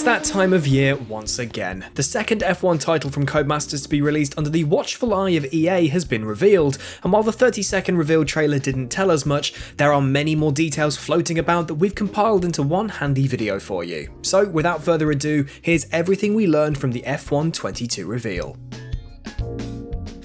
that time of year once again. The second F1 title from Codemasters to be released under the watchful eye of EA has been revealed, and while the 30-second reveal trailer didn't tell us much, there are many more details floating about that we've compiled into one handy video for you. So without further ado, here's everything we learned from the F1 22 reveal.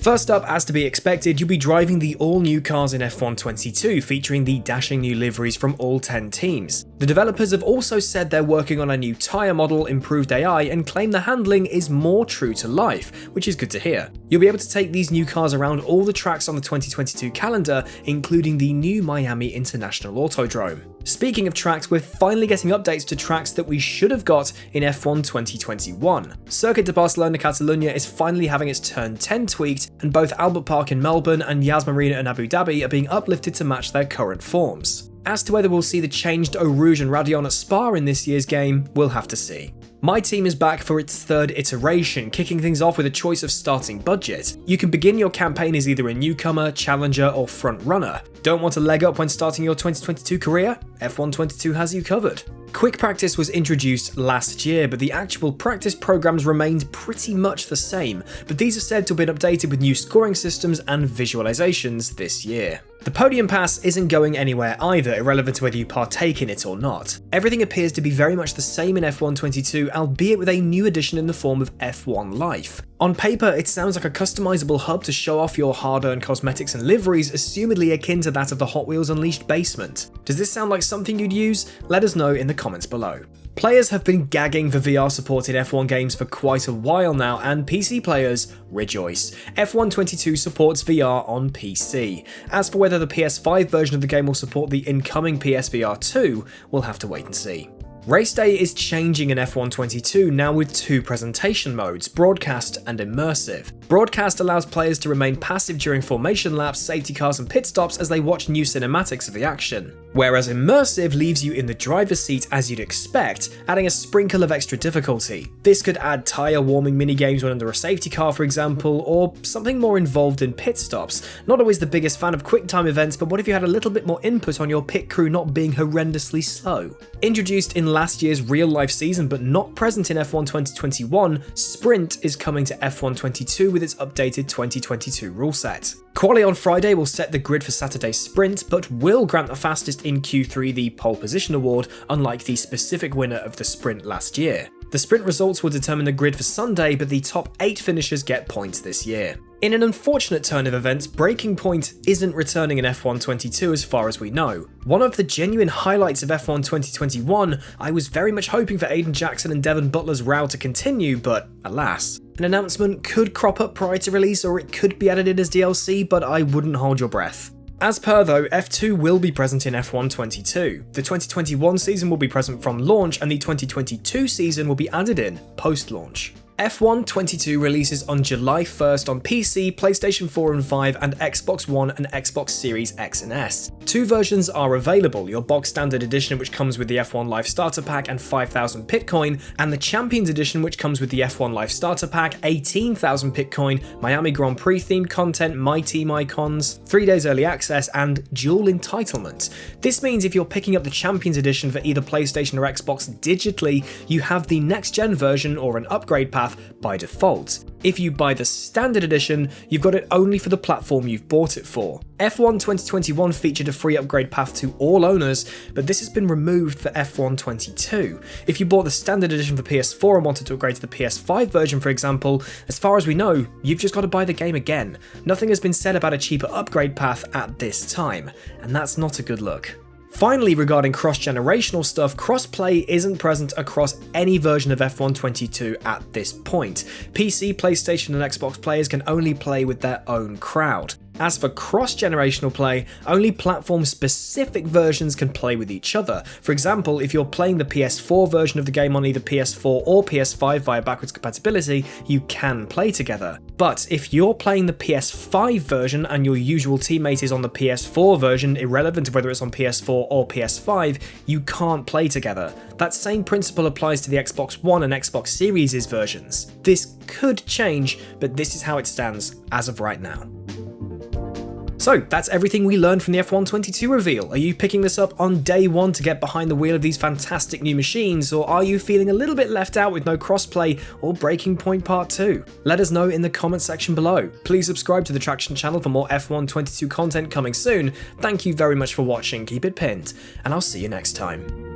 First up, as to be expected, you'll be driving the all-new cars in F1 22, featuring the dashing new liveries from all 10 teams. The developers have also said they're working on a new tyre model, improved AI, and claim the handling is more true to life, which is good to hear. You'll be able to take these new cars around all the tracks on the 2022 calendar, including the new Miami International Autodrome. Speaking of tracks, we're finally getting updates to tracks that we should have got in F1 2021. Circuit de Barcelona Catalunya is finally having its Turn 10 tweaked, and both Albert Park in Melbourne and Yas Marina in Abu Dhabi are being uplifted to match their current forms. As to whether we'll see the changed Eau Rouge and Raidillon at Spa in this year's game, we'll have to see. My team is back for its third iteration, kicking things off with a choice of starting budget. You can begin your campaign as either a newcomer, challenger, or front runner. Don't want a leg up when starting your 2022 career? F1 22 has you covered. Quick practice was introduced last year, but the actual practice programs remained pretty much the same, but these are said to have been updated with new scoring systems and visualizations this year. The Podium Pass isn't going anywhere either, irrelevant to whether you partake in it or not. Everything appears to be very much the same in F1 22, albeit with a new addition in the form of F1 Life. On paper, it sounds like a customizable hub to show off your hard-earned cosmetics and liveries, assumedly akin to that of the Hot Wheels Unleashed basement. Does this sound like something you'd use? Let us know in the comments below. Players have been gagging for VR support in F1 games for quite a while now, and PC players rejoice. F1 22 supports VR on PC. As for whether the PS5 version of the game will support the incoming PSVR 2, we'll have to wait and see. Race day is changing in F1 22 now with two presentation modes, broadcast and immersive. Broadcast allows players to remain passive during formation laps, safety cars and pit stops as they watch new cinematics of the action. Whereas immersive leaves you in the driver's seat as you'd expect, adding a sprinkle of extra difficulty. This could add tyre warming minigames when under a safety car for example, or something more involved in pit stops. Not always the biggest fan of quick time events, but what if you had a little bit more input on your pit crew not being horrendously slow? Introduced in last year's real-life season but not present in F1 2021, Sprint is coming to F1 22 with its updated 2022 rule set. Quali on Friday will set the grid for Saturday's sprint, but will grant the fastest in Q3 the pole position award, unlike the specific winner of the sprint last year. The sprint results will determine the grid for Sunday, but the top 8 finishers get points this year. In an unfortunate turn of events, Breaking Point isn't returning in F1 22 as far as we know. One of the genuine highlights of F1 2021, I was very much hoping for Aiden Jackson and Devon Butler's row to continue, but alas. An announcement could crop up prior to release, or it could be added in as DLC, but I wouldn't hold your breath. As per though, F2 will be present in F1 22. The 2021 season will be present from launch, and the 2022 season will be added in post-launch. F1 22 releases on July 1st on PC, PlayStation 4 and 5, and Xbox One and Xbox Series X and S. Two versions are available, your box standard edition which comes with the F1 Life Starter Pack and 5,000 Pitcoin, and the Champions edition which comes with the F1 Life Starter Pack, 18,000 Pitcoin, Miami Grand Prix themed content, My Team icons, 3 days early access, and dual entitlement. This means if you're picking up the Champions edition for either PlayStation or Xbox digitally, you have the next gen version or an upgrade path by default. If you buy the standard edition, you've got it only for the platform you've bought it for. F1 2021 featured a free upgrade path to all owners, but this has been removed for F1 22. If you bought the standard edition for PS4 and wanted to upgrade to the PS5 version for example, as far as we know, you've just got to buy the game again. Nothing has been said about a cheaper upgrade path at this time, and that's not a good look. Finally, regarding cross-generational stuff, Crossplay isn't present across any version of F1 22 at this point. PC, PlayStation and Xbox players can only play with their own crowd. As for cross-generational play, only platform-specific versions can play with each other. For example, if you're playing the PS4 version of the game on either PS4 or PS5 via backwards compatibility, you can play together. But if you're playing the PS5 version and your usual teammate is on the PS4 version, irrelevant of whether it's on PS4 or PS5, you can't play together. That same principle applies to the Xbox One and Xbox Series' versions. This could change, but this is how it stands as of right now. So that's everything we learned from the F122 reveal. Are you picking this up on day one to get behind the wheel of these fantastic new machines, or are you feeling a little bit left out with no crossplay or Breaking Point Part 2? Let us know in the comment section below. Please subscribe to the Traxion channel for more F122 content coming soon. Thank you very much for watching, keep it pinned, and I'll see you next time.